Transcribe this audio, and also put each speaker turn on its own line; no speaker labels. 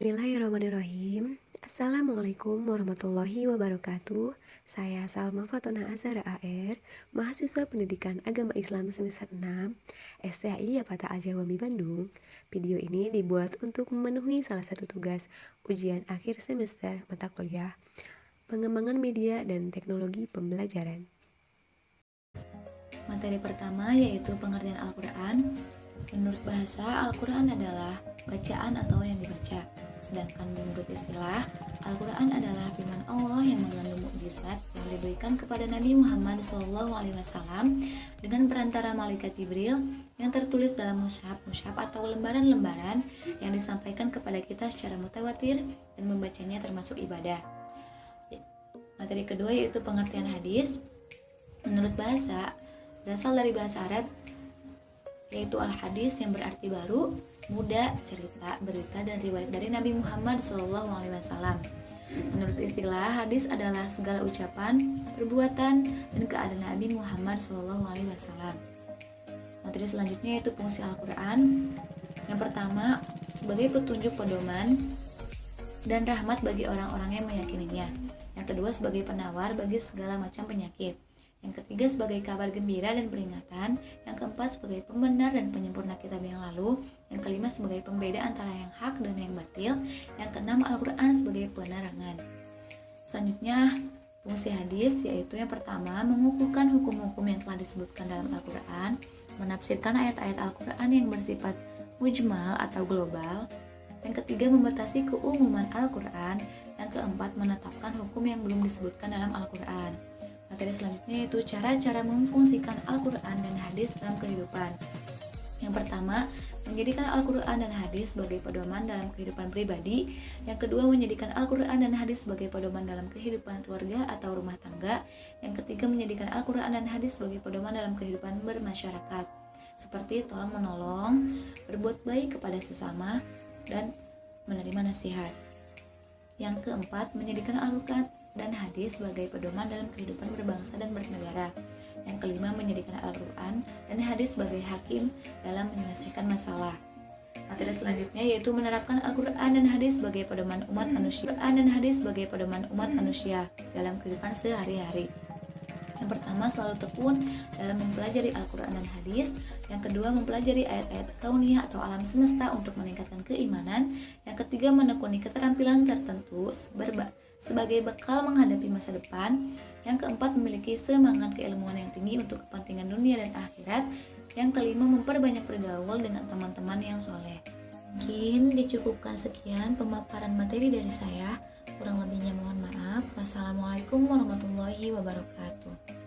Bismillahirrahmanirrahim. Assalamualaikum warahmatullahi wabarakatuh. Saya Salma Fatona Azhara AR, mahasiswa Pendidikan Agama Islam semester 6, STHI Yapata Al-Jawami Bandung. Video ini dibuat untuk memenuhi salah satu tugas ujian akhir semester mata kuliah Pengembangan Media dan Teknologi Pembelajaran.
Materi pertama yaitu pengertian Al-Quran. Menurut bahasa, Al-Quran adalah bacaan atau yang dibaca. Sedangkan menurut istilah, Al-Quran adalah firman Allah yang mengandung mukjizat yang diberikan kepada Nabi Muhammad SAW dengan perantara malaikat Jibril yang tertulis dalam mushaf atau lembaran-lembaran yang disampaikan kepada kita secara mutawatir dan membacanya termasuk ibadah. Materi kedua yaitu pengertian hadis. Menurut bahasa, berasal dari bahasa Arab yaitu al-hadis yang berarti baru, muda, cerita, berita, dan riwayat dari Nabi Muhammad SAW. Menurut istilah, hadis adalah segala ucapan, perbuatan, dan keadaan Nabi Muhammad SAW. Materi selanjutnya yaitu fungsi Al-Quran. Yang pertama, sebagai petunjuk pedoman dan rahmat bagi orang-orang yang meyakininya. Yang kedua, sebagai penawar bagi segala macam penyakit. Yang ketiga, sebagai kabar gembira dan peringatan. Yang keempat, sebagai pembenar dan penyempurna kitab yang lalu. Yang kelima, sebagai pembeda antara yang hak dan yang batil. Yang keenam, Al-Quran sebagai penerangan. Selanjutnya, fungsi hadis yaitu yang pertama, mengukuhkan hukum-hukum yang telah disebutkan dalam Al-Quran, menafsirkan ayat-ayat Al-Quran yang bersifat mujmal atau global. Yang ketiga, membatasi keumuman Al-Quran. Yang keempat, menetapkan hukum yang belum disebutkan dalam Al-Quran. Materi selanjutnya yaitu cara-cara memfungsikan Al-Quran dan hadis dalam kehidupan. Yang pertama, menjadikan Al-Quran dan hadis sebagai pedoman dalam kehidupan pribadi. Yang kedua, menjadikan Al-Quran dan hadis sebagai pedoman dalam kehidupan keluarga atau rumah tangga. Yang ketiga, menjadikan Al-Quran dan hadis sebagai pedoman dalam kehidupan bermasyarakat, seperti tolong-menolong, berbuat baik kepada sesama, dan menerima nasihat. Yang keempat, menjadikan Al-Quran dan hadis sebagai pedoman dalam kehidupan berbangsa dan bernegara. Yang kelima, menjadikan Al-Quran dan hadis sebagai hakim dalam menyelesaikan masalah. Materi selanjutnya yaitu menerapkan Al-Quran dan hadis sebagai pedoman umat manusia dalam kehidupan sehari-hari. Yang pertama, selalu tekun dalam mempelajari Al-Quran dan hadis. Yang kedua, mempelajari ayat-ayat kauniyah atau alam semesta untuk meningkatkan keimanan. Yang ketiga, menekuni keterampilan tertentu sebagai bekal menghadapi masa depan. Yang keempat, memiliki semangat keilmuan yang tinggi untuk kepentingan dunia dan akhirat. Yang kelima, memperbanyak bergaul dengan teman-teman yang soleh. Mungkin dicukupkan sekian pemaparan materi dari saya. Kurang lebihnya mohon maaf. Wassalamualaikum warahmatullahi wabarakatuh.